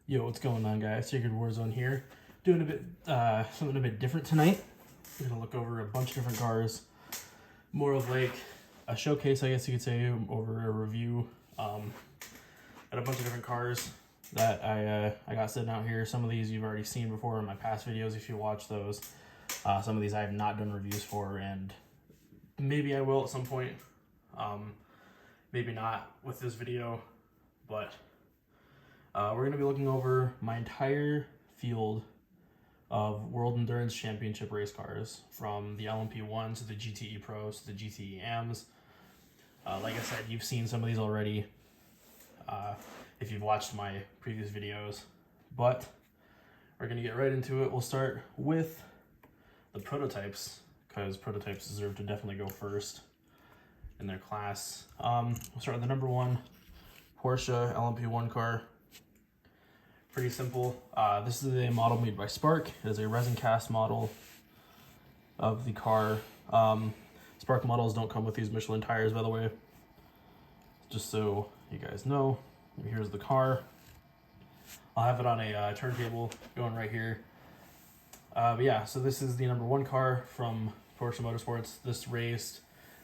Yo, what's going on, guys? Sacred Warzone here. Doing a bit, something a bit different tonight. We're gonna look over a bunch of different cars. More of like a showcase, I guess you could say, over a review. At a bunch of different cars that I got sitting out here. Some of these you've already seen before in my past videos if you watch those. Some of these I have not done reviews for, and maybe I will at some point. Maybe not with this video, but we're going to be looking over my entire field of World Endurance Championship race cars, from the LMP1s to the GTE Pros to the GTE AMs. Like I said, you've seen some of these already if you've watched my previous videos, but we're going to get right into it. We'll start with the prototypes, because prototypes deserve to definitely go first in their class. We'll start with the number one Porsche LMP1 car. Pretty simple. This is a model made by Spark. It is a resin cast model of the car. Spark models don't come with these Michelin tires, by the way, just so you guys know. Here's the car. I'll have it on a turntable going right here. But yeah, so this is the number one car from Porsche Motorsports.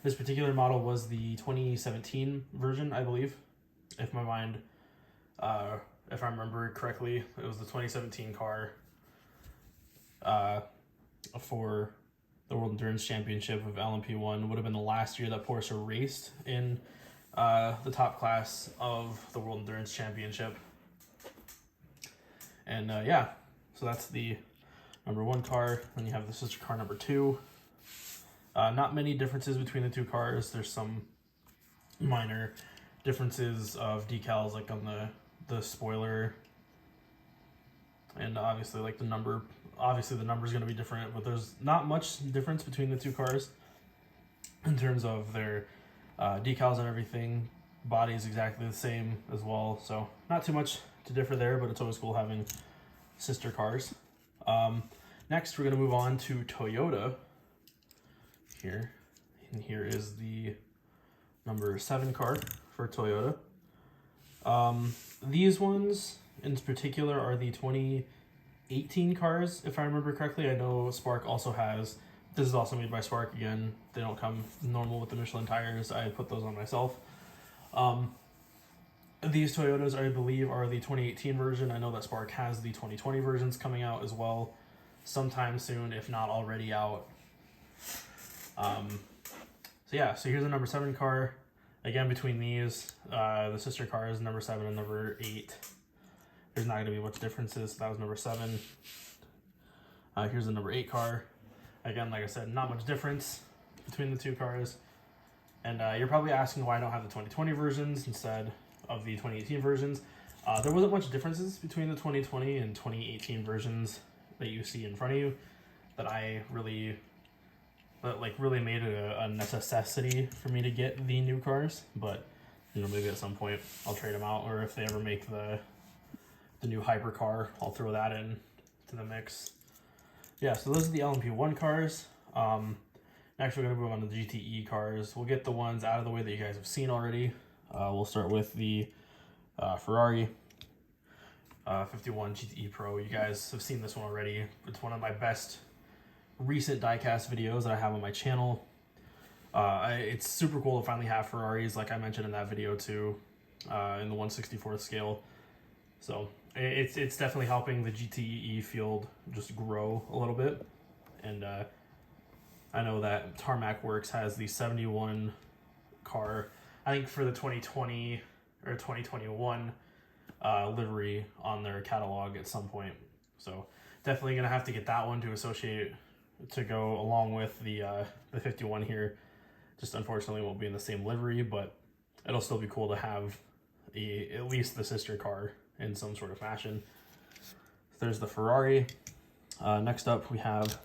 This particular model was the 2017 version, I believe, if I remember correctly. It was the 2017 car for the World Endurance Championship of LMP1. Would have been the last year that Porsche raced in the top class of the World Endurance Championship. And yeah, so that's the number one car. Then you have the sister car number two. Not many differences between the two cars. There's some minor differences of decals, like on the spoiler, and obviously like the number. Obviously the number is going to be different, but there's not much difference between the two cars in terms of their decals and everything. Body is exactly the same as well, so not too much to differ there, but it's always cool having sister cars. Next, we're going to move on to Toyota here. And here is the number 7 car for Toyota. These ones in particular are the 2018 cars, if I remember correctly. I know Spark also has, this is also made by Spark again. They don't come normal with the Michelin tires. I put those on myself. These Toyotas, I believe, are the 2018 version. I know that Spark has the 2020 versions coming out as well sometime soon, if not already out. So yeah, so here's the number 7 car. Again, between these, the sister cars, number 7 and number 8, there's not going to be much differences. So that was number 7. Here's the number 8 car. Again, like I said, not much difference between the two cars. And you're probably asking why I don't have the 2020 versions instead of the 2018 versions. There wasn't much differences between the 2020 and 2018 versions that you see in front of you that I really made it a necessity for me to get the new cars. But maybe at some point I'll trade them out, or if they ever make the new hypercar, I'll throw that in to the mix. Yeah, so those are the LMP1 cars. Next we're going to move on to the GTE cars. We'll get the ones out of the way that you guys have seen already. We'll start with the Ferrari 51 GTE Pro. You guys have seen this one already. It's one of my best recent diecast videos that I have on my channel. It's super cool to finally have Ferraris, like I mentioned in that video too, in the 1/64th scale. So it's definitely helping the GTE field just grow a little bit. And I know that Tarmac Works has the 71 car, I think, for the 2020 or 2021 livery on their catalog at some point. So definitely gonna have to get that one to go along with the 51 here. Just unfortunately won't be in the same livery, but it'll still be cool to have at least the sister car in some sort of fashion. There's the Ferrari. Next up we have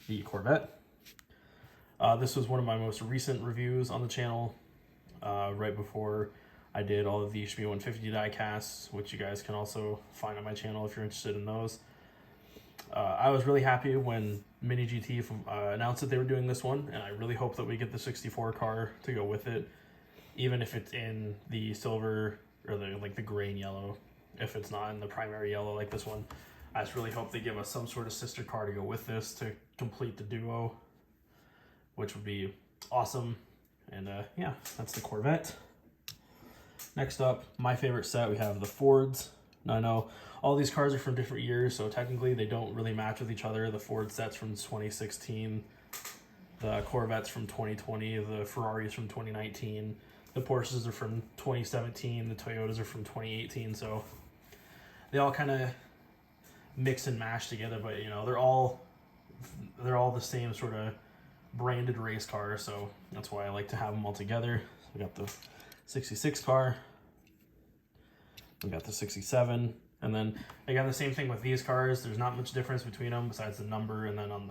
the Corvette. This was one of my most recent reviews on the channel, right before I did all of the HP 150 diecasts, which you guys can also find on my channel if you're interested in those. I was really happy when Mini GT announced that they were doing this one, and I really hope that we get the 64 car to go with it, even if it's in the silver or the gray and yellow if it's not in the primary yellow like this one. I just really hope they give us some sort of sister car to go with this to complete the duo, which would be awesome. And yeah, that's the Corvette. Next up, my favorite set, we have the Fords. Now I know all these cars are from different years, so technically they don't really match with each other. The Ford set's from 2016, the Corvette's from 2020, the Ferraris from 2019, the Porsches are from 2017, the Toyotas are from 2018, so they all kind of mix and mash together, but you know, they're all the same sort of branded race car, so that's why I like to have them all together. So we got the 66 car, we got the 67, and then again the same thing with these cars. There's not much difference between them besides the number, and then on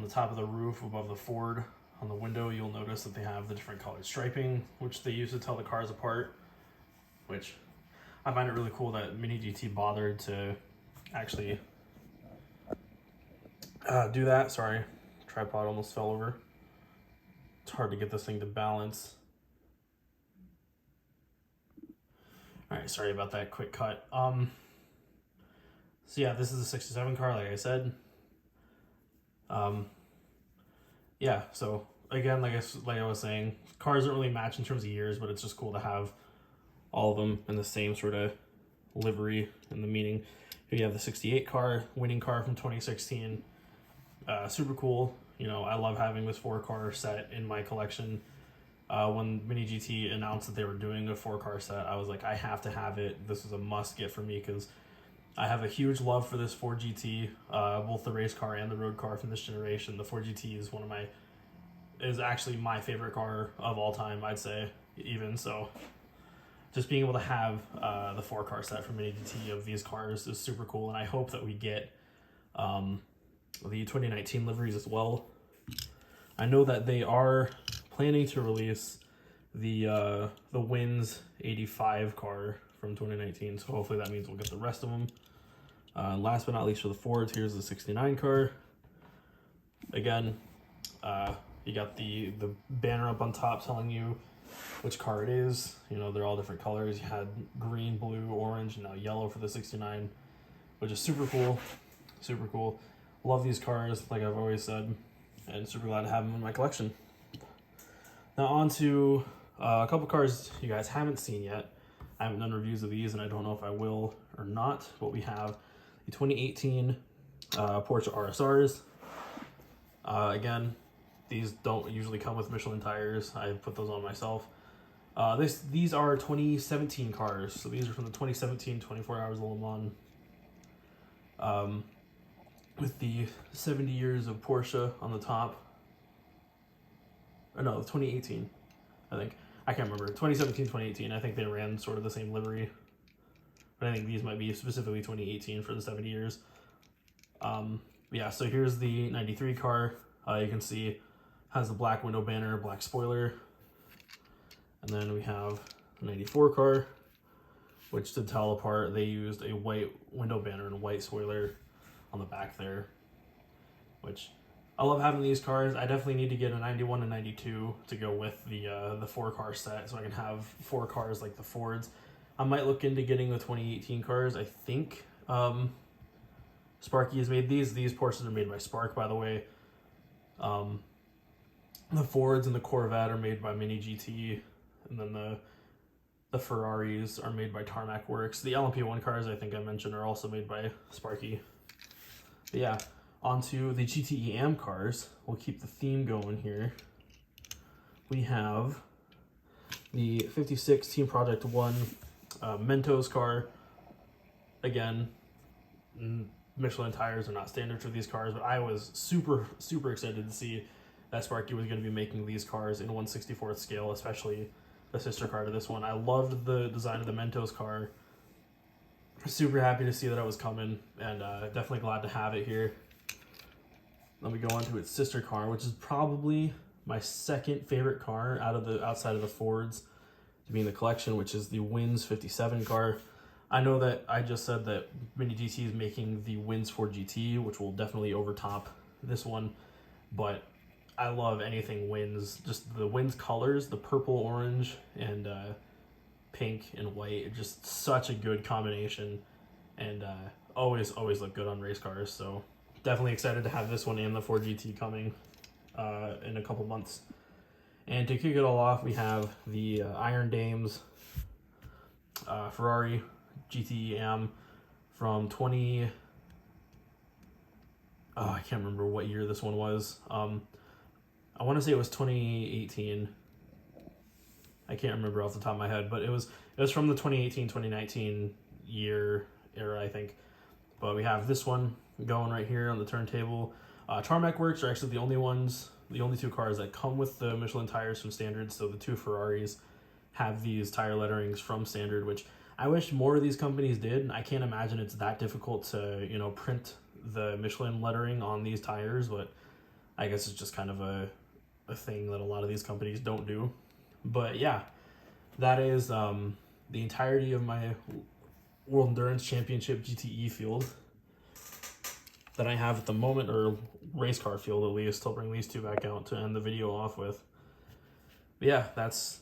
the top of the roof above the Ford on the window, you'll notice that they have the different colored striping, which they use to tell the cars apart, which I find it really cool that Mini GT bothered to actually do that. Sorry, tripod almost fell over. It's hard to get this thing to balance. All right, sorry about that quick cut. So yeah, this is a 67 car, like I said. Yeah, so again, like I was saying, cars don't really match in terms of years, but it's just cool to have all of them in the same sort of livery and the meaning. Here you have the 68 car, winning car from 2016. Super cool. You know, I love having this 4-car set in my collection. When Mini GT announced that they were doing a 4-car set, I was like, I have to have it. This is a must get for me because I have a huge love for this Ford GT, both the race car and the road car from this generation. The Ford GT is actually my favorite car of all time, I'd say, even. So just being able to have the 4-car set from Mini GT of these cars is super cool, and I hope that we get the 2019 liveries as well. I know that they are planning to release the Wins 85 car from 2019, so hopefully that means we'll get the rest of them. Last but not least for the Fords, here's the 69 car. Again, you got the banner up on top telling you which car it is. You know, they're all different colors. You had green, blue, orange, and now yellow for the 69, which is super cool. Super cool. Love these cars, like I've always said, and super glad to have them in my collection. Now on to a couple cars you guys haven't seen yet. I haven't done reviews of these, and I don't know if I will or not, but we have the 2018 Porsche RSRs. Again, these don't usually come with Michelin tires. I put those on myself. These are 2017 cars, so these are from the 2017 24 Hours of Le Mans. With the 70 years of Porsche on the top. Or no, 2018, I think. I can't remember. 2017, 2018. I think they ran sort of the same livery. But I think these might be specifically 2018 for the 70 years. Yeah, so here's the 93 car. You can see has the black window banner, black spoiler. And then we have the 94 car, which to tell apart, they used a white window banner and a white spoiler on the back there, which I love having these cars. I definitely need to get a 91 and 92 to go with the 4-car set so I can have 4 cars like the Fords. I might look into getting the 2018 cars. I think Sparky has made these. These Porsches are made by Spark, by the way. The Fords and the Corvette are made by Mini GT, and then the Ferraris are made by Tarmac Works. The LMP1 cars, I think I mentioned, are also made by Sparky. But yeah, onto the GTE AM cars. We'll keep the theme going here. We have the 56 Team Project 1 Mentos car. Again, Michelin tires are not standard for these cars, but I was super excited to see that Sparky was going to be making these cars in 1/64th scale, especially the sister car to this one. I loved the design of the Mentos car. Super happy to see that it was coming, and definitely glad to have it here. Then we go on to its sister car, which is probably my second favorite car outside of the Fords to be in the collection, which is the Wins 57 car. I know that I just said that Mini GT is making the Wins Ford GT, which will definitely overtop this one, but I love anything Wins. Just the Wins colors, the purple, orange, and pink and white. Just such a good combination, and always look good on race cars. So definitely excited to have this one and the 4GT coming in a couple months. And to kick it all off, we have the Iron Dames Ferrari GTE Am from I can't remember what year this one was. I want to say it was 2018. I can't remember off the top of my head, but it was from the 2018-2019 year era, I think. But we have this one going right here on the turntable. Tarmac Works are actually the only two cars that come with the Michelin tires from Standard. So the two Ferraris have these tire letterings from Standard, which I wish more of these companies did. I can't imagine it's that difficult to, print the Michelin lettering on these tires, but I guess it's just kind of a thing that a lot of these companies don't do. But yeah, that is the entirety of my World Endurance Championship GTE field that I have at the moment, or race car field at least. I'll bring these two back out to end the video off with. But yeah, that's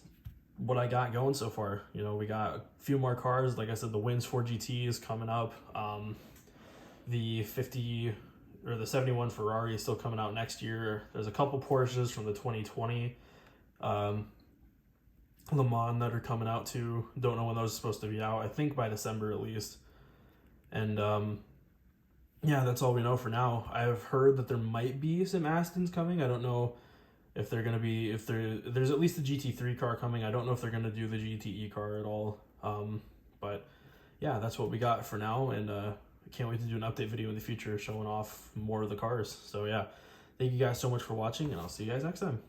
what I got going so far. We got a few more cars. Like I said, the Wins 4GT is coming up. The 50 or the 71 Ferrari is still coming out next year. There's a couple Porsches from the 2020 Le Mans that are coming out too. Don't know when those are supposed to be out. I think by December at least. And yeah, that's all we know for now. I've heard that there might be some Astons coming. I don't know if they're going to be, there's at least a GT3 car coming. I don't know if they're going to do the GTE car at all. But yeah, that's what we got for now. And I can't wait to do an update video in the future showing off more of the cars. So yeah, thank you guys so much for watching, and I'll see you guys next time.